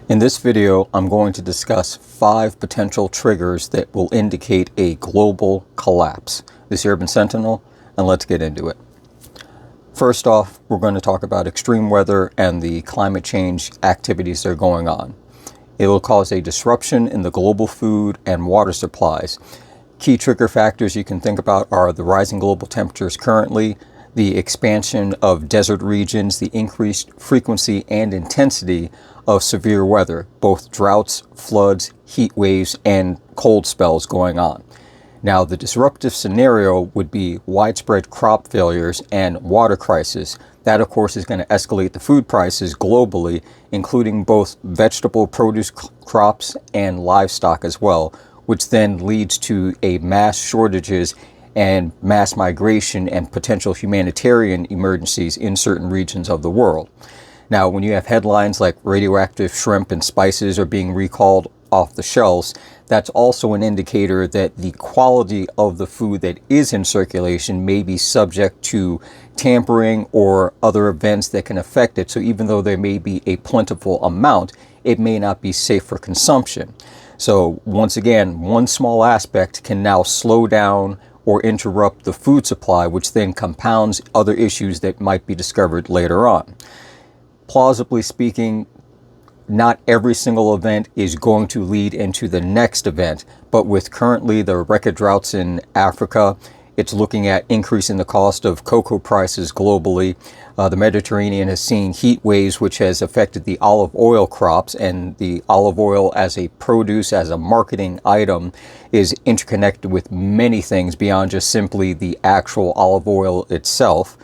In this video, I'm going to discuss 5 potential triggers that will indicate a global collapse. This is Urban Sentinel, and let's get into it. First off, we're going to talk about extreme weather and the climate change activities that are going on. It will cause a disruption in the global food and water supplies. Key trigger factors you can think about are the rising global temperatures currently, the expansion of desert regions, the increased frequency and intensity of severe weather, both droughts, floods, heat waves, and cold spells going on. Now, the disruptive scenario would be widespread crop failures and water crisis. That, of course, is going to escalate the food prices globally, including both vegetable produce crops and livestock as well, which then leads to a mass shortages and mass migration and potential humanitarian emergencies in certain regions of the world. Now, when you have headlines like radioactive shrimp and spices are being recalled off the shelves, that's also an indicator that the quality of the food that is in circulation may be subject to tampering or other events that can affect it. So even though there may be a plentiful amount, it may not be safe for consumption. So once again, one small aspect can now slow down or interrupt the food supply, which then compounds other issues that might be discovered later on. Plausibly speaking, not every single event is going to lead into the next event, but with currently the record droughts in Africa, it's looking at increasing the cost of cocoa prices globally. The Mediterranean has seen heat waves, which has affected the olive oil crops, and the olive oil as a produce, as a marketing item, is interconnected with many things beyond just simply the actual olive oil itself.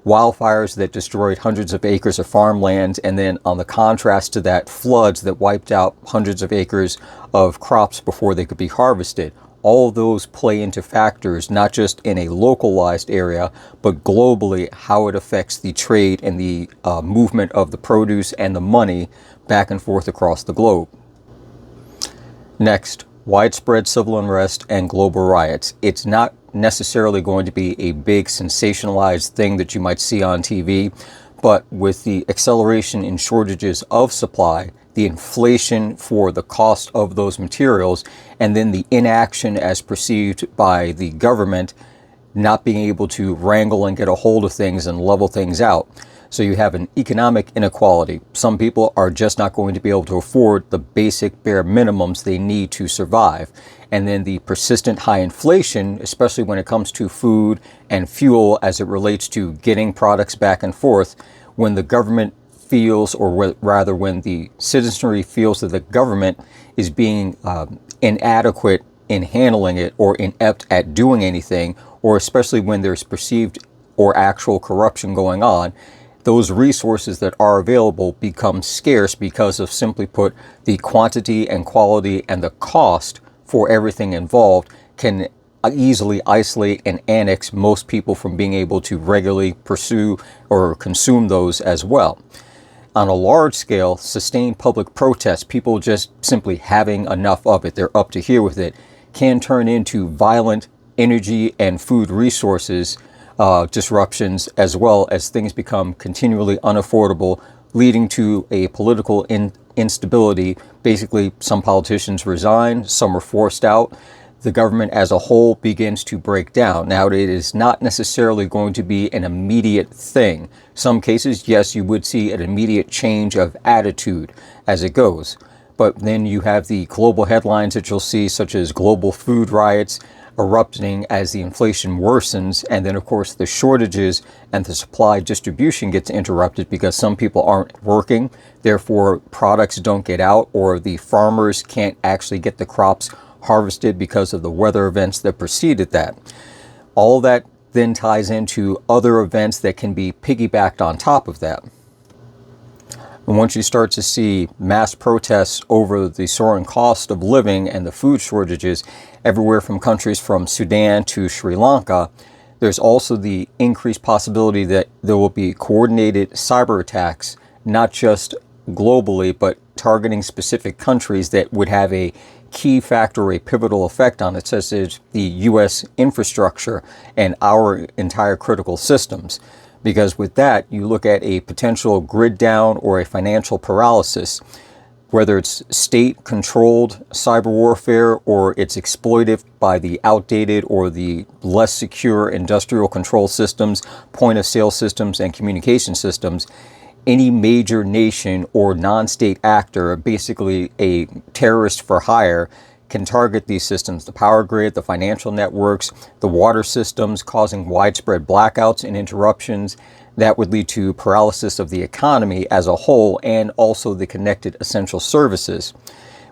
Wildfires that destroyed hundreds of acres of farmland, and then on the contrast to that, floods that wiped out hundreds of acres of crops before they could be harvested. All of those play into factors, not just in a localized area, but globally, how it affects the trade and the movement of the produce and the money back and forth across the globe. Next, widespread civil unrest and global riots. It's not necessarily going to be a big sensationalized thing that you might see on TV, but with the acceleration in shortages of supply, the inflation for the cost of those materials, and then the inaction as perceived by the government not being able to wrangle and get a hold of things and level things out. So you have an economic inequality. Some people are just not going to be able to afford the basic bare minimums they need to survive. And then the persistent high inflation, especially when it comes to food and fuel as it relates to getting products back and forth, when the government feels, or rather when the citizenry feels that the government is being inadequate in handling it or inept at doing anything, or especially when there's perceived or actual corruption going on, those resources that are available become scarce because of, simply put, the quantity and quality and the cost for everything involved can easily isolate and annex most people from being able to regularly pursue or consume those as well. On a large scale, sustained public protests, people just simply having enough of it, they're up to here with it, can turn into violent energy and food resources disruptions, as well as things become continually unaffordable, leading to a political instability. Basically, some politicians resign, some are forced out. The government as a whole begins to break down. Now, it is not necessarily going to be an immediate thing. Some cases, yes, you would see an immediate change of attitude as it goes. But then you have the global headlines that you'll see, such as global food riots erupting as the inflation worsens, and then of course the shortages and the supply distribution gets interrupted because some people aren't working, therefore products don't get out, or the farmers can't actually get the crops harvested because of the weather events that preceded that. All that then ties into other events that can be piggybacked on top of that. And once you start to see mass protests over the soaring cost of living and the food shortages everywhere from countries from Sudan to Sri Lanka, there's also the increased possibility that there will be coordinated cyber attacks, not just globally, but targeting specific countries that would have a key factor, a pivotal effect on it, such as the U.S. infrastructure and our entire critical systems. Because with that, you look at a potential grid down or a financial paralysis. whether it's state-controlled cyber warfare or it's exploited by the outdated or the less secure industrial control systems, point-of-sale systems, and communication systems. Any major nation or non-state actor, basically a terrorist for hire, can target these systems, the power grid, the financial networks, the water systems, causing widespread blackouts and interruptions. That would lead to paralysis of the economy as a whole and also the connected essential services.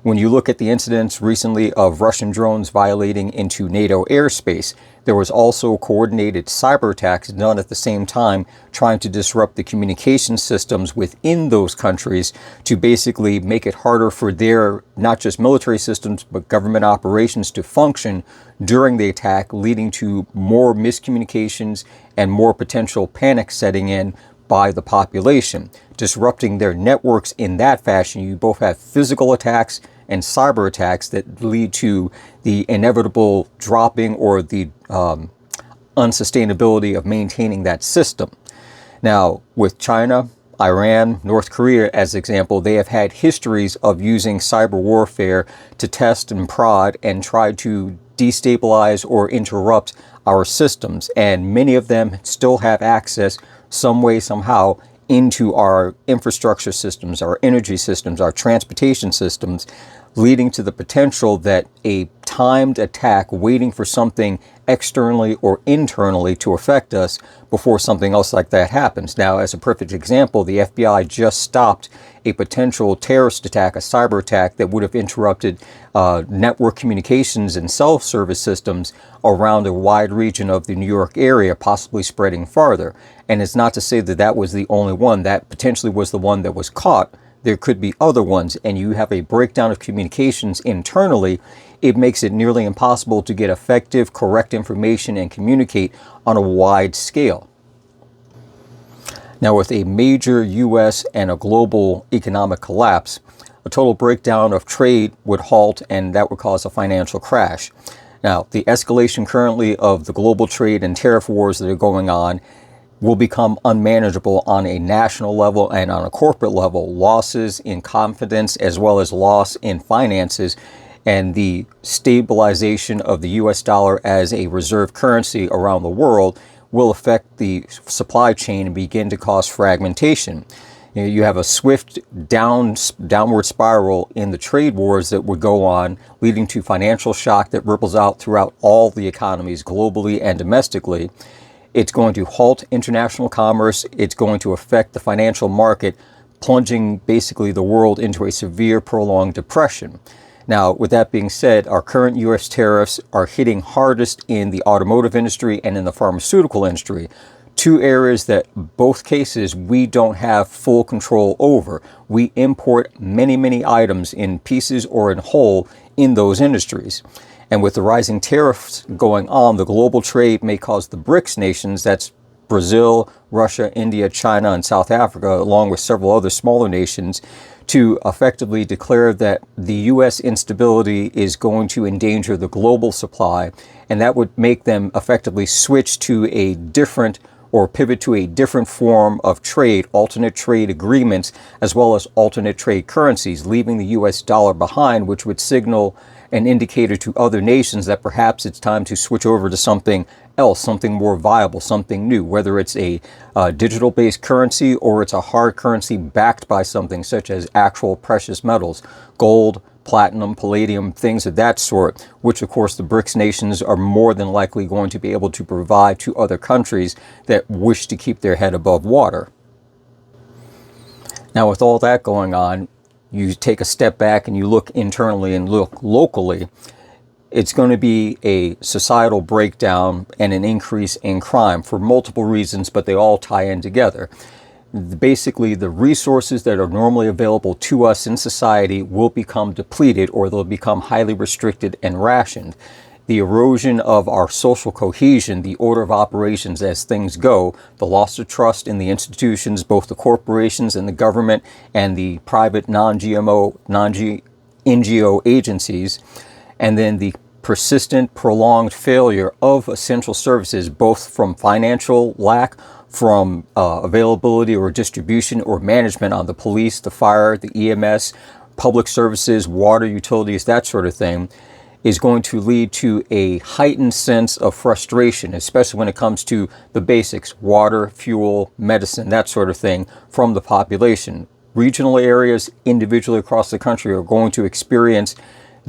When you look at the incidents recently of Russian drones violating into NATO airspace, there was also coordinated cyber attacks done at the same time, trying to disrupt the communication systems within those countries to basically make it harder for their, not just military systems, but government operations to function during the attack, leading to more miscommunications and more potential panic setting in by the population. Disrupting their networks in that fashion, you both have physical attacks and cyber attacks that lead to the inevitable dropping or the unsustainability of maintaining that system. Now, with China, Iran, North Korea as example, they have had histories of using cyber warfare to test and prod and try to destabilize or interrupt our systems. And many of them still have access some way, somehow, into our infrastructure systems, our energy systems, our transportation systems, leading to the potential that a timed attack waiting for something externally or internally to affect us before something else like that happens. Now, as a perfect example, the FBI just stopped a potential terrorist attack, a cyber attack that would have interrupted network communications and cell service systems around a wide region of the New York area, possibly spreading farther. And it's not to say that that was the only one. That potentially was the one that was caught. There could be other ones, and you have a breakdown of communications internally. It makes it nearly impossible to get effective, correct information and communicate on a wide scale. Now, with a major U.S. and a global economic collapse, a total breakdown of trade would halt, and that would cause a financial crash. Now, the escalation currently of the global trade and tariff wars that are going on will become unmanageable on a national level and on a corporate level. Losses in confidence as well as loss in finances and the stabilization of the US dollar as a reserve currency around the world will affect the supply chain and begin to cause fragmentation. You have a swift downward spiral in the trade wars that would go on, leading to financial shock that ripples out throughout all the economies globally and domestically. It's going to halt international commerce. It's going to affect the financial market, plunging basically the world into a severe, prolonged depression. Now, with that being said, our current U.S. tariffs are hitting hardest in the automotive industry and in the pharmaceutical industry. Two areas that both cases we don't have full control over. We import many, many items in pieces or in whole in those industries. And with the rising tariffs going on, the global trade may cause the BRICS nations, that's Brazil, Russia, India, China, and South Africa, along with several other smaller nations, to effectively declare that the U.S. instability is going to endanger the global supply, and that would make them effectively switch to a different or pivot to a different form of trade, alternate trade agreements, as well as alternate trade currencies, leaving the U.S. dollar behind, which would signal an indicator to other nations that perhaps it's time to switch over to something else, something more viable, something new, whether it's a digital-based currency or it's a hard currency backed by something such as actual precious metals, gold, platinum, palladium, things of that sort, which of course the BRICS nations are more than likely going to be able to provide to other countries that wish to keep their head above water. Now, with all that going on, you take a step back and you look internally and look locally, it's going to be a societal breakdown and an increase in crime for multiple reasons, but they all tie in together. Basically, the resources that are normally available to us in society will become depleted, or they'll become highly restricted and rationed. The erosion of our social cohesion, the order of operations as things go, the loss of trust in the institutions, both the corporations and the government and the private non-GMO, non-NGO agencies, and then the persistent, prolonged failure of essential services, both from financial lack, from availability or distribution or management on the police, the fire, the EMS, public services, water, utilities, that sort of thing, is going to lead to a heightened sense of frustration, especially when it comes to the basics, water, fuel, medicine, that sort of thing, from the population. Regional areas individually across the country are going to experience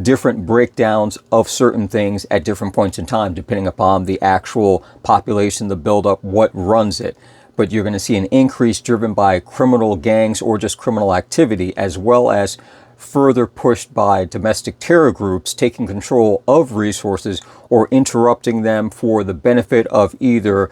different breakdowns of certain things at different points in time, depending upon the actual population, the buildup, what runs it. But you're going to see an increase driven by criminal gangs or just criminal activity, as well as further pushed by domestic terror groups taking control of resources or interrupting them for the benefit of either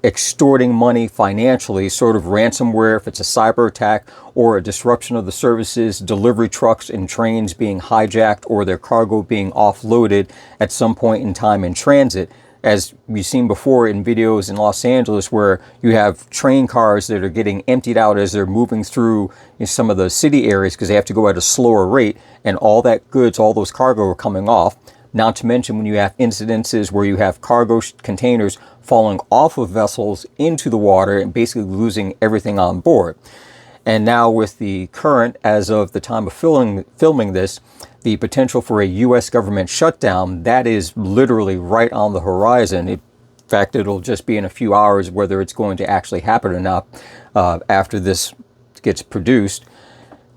extorting money financially, sort of ransomware if it's a cyber attack, or a disruption of the services, delivery trucks and trains being hijacked or their cargo being offloaded at some point in time in transit. As we've seen before in videos in Los Angeles, where you have train cars that are getting emptied out as they're moving through some of the city areas because they have to go at a slower rate, and all that goods, all those cargo are coming off. Not to mention when you have incidences where you have cargo containers falling off of vessels into the water and basically losing everything on board. And now with the current, as of the time of filming this, the potential for a U.S. government shutdown, that is literally right on the horizon. In fact, it'll just be in a few hours whether it's going to actually happen or not after this gets produced.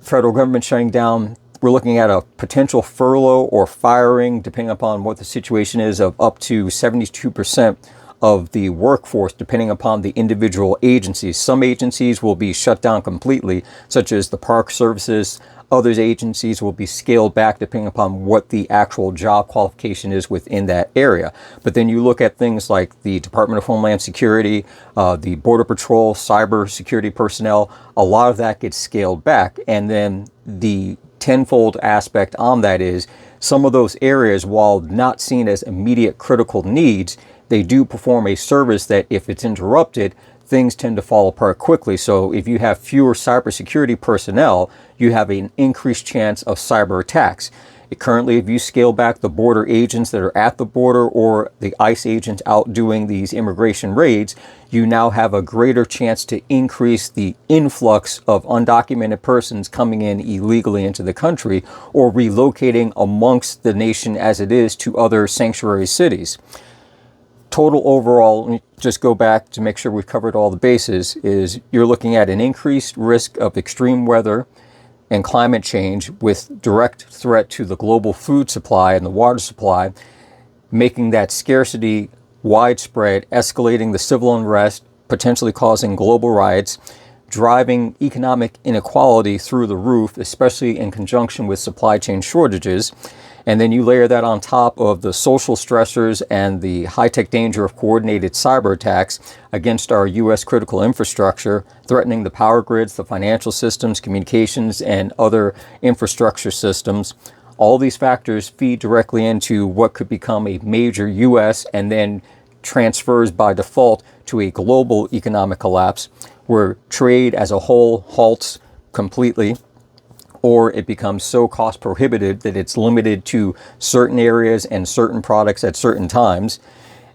Federal government shutting down, we're looking at a potential furlough or firing, depending upon what the situation is, of up to 72% of the workforce, depending upon the individual agencies. Some agencies will be shut down completely, such as the Park Services. Others agencies will be scaled back depending upon what the actual job qualification is within that area. But then you look at things like the Department of Homeland Security, the Border Patrol, cyber security personnel, a lot of that gets scaled back. And then the tenfold aspect on that is some of those areas, while not seen as immediate critical needs, they do perform a service that if it's interrupted, things tend to fall apart quickly. So if you have fewer cybersecurity personnel, you have an increased chance of cyber attacks. Currently, if you scale back the border agents that are at the border or the ICE agents out doing these immigration raids, you now have a greater chance to increase the influx of undocumented persons coming in illegally into the country or relocating amongst the nation as it is to other sanctuary cities. Total overall, let me just go back to make sure we've covered all the bases, is you're looking at an increased risk of extreme weather and climate change with direct threat to the global food supply and the water supply, making that scarcity widespread, escalating the civil unrest, potentially causing global riots, driving economic inequality through the roof, especially in conjunction with supply chain shortages. And then you layer that on top of the social stressors and the high-tech danger of coordinated cyber attacks against our U.S. critical infrastructure, threatening the power grids, the financial systems, communications, and other infrastructure systems. All these factors feed directly into what could become a major U.S. and then transfers by default to a global economic collapse where trade as a whole halts completely, or it becomes so cost prohibitive that it's limited to certain areas and certain products at certain times.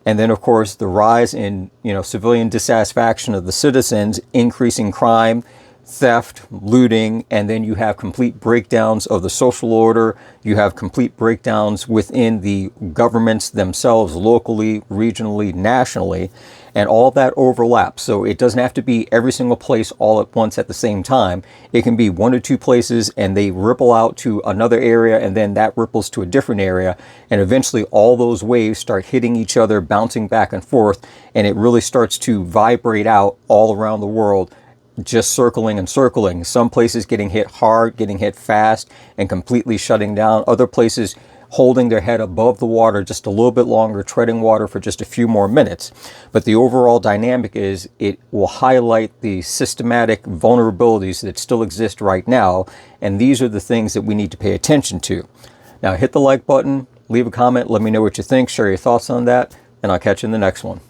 And then, of course, the rise in civilian dissatisfaction of the citizens, increasing crime, theft, looting, and then you have complete breakdowns of the social order. You have complete breakdowns within the governments themselves, locally, regionally, nationally, and all that overlaps. So it doesn't have to be every single place all at once at the same time. It can be one or two places and they ripple out to another area, and then that ripples to a different area. And eventually all those waves start hitting each other, bouncing back and forth, and it really starts to vibrate out all around the world, just circling and circling. Some places getting hit hard, getting hit fast, and completely shutting down. Other places holding their head above the water just a little bit longer, treading water for just a few more minutes. But the overall dynamic is it will highlight the systematic vulnerabilities that still exist right now. And these are the things that we need to pay attention to. Now hit the like button, leave a comment, let me know what you think, share your thoughts on that, and I'll catch you in the next one.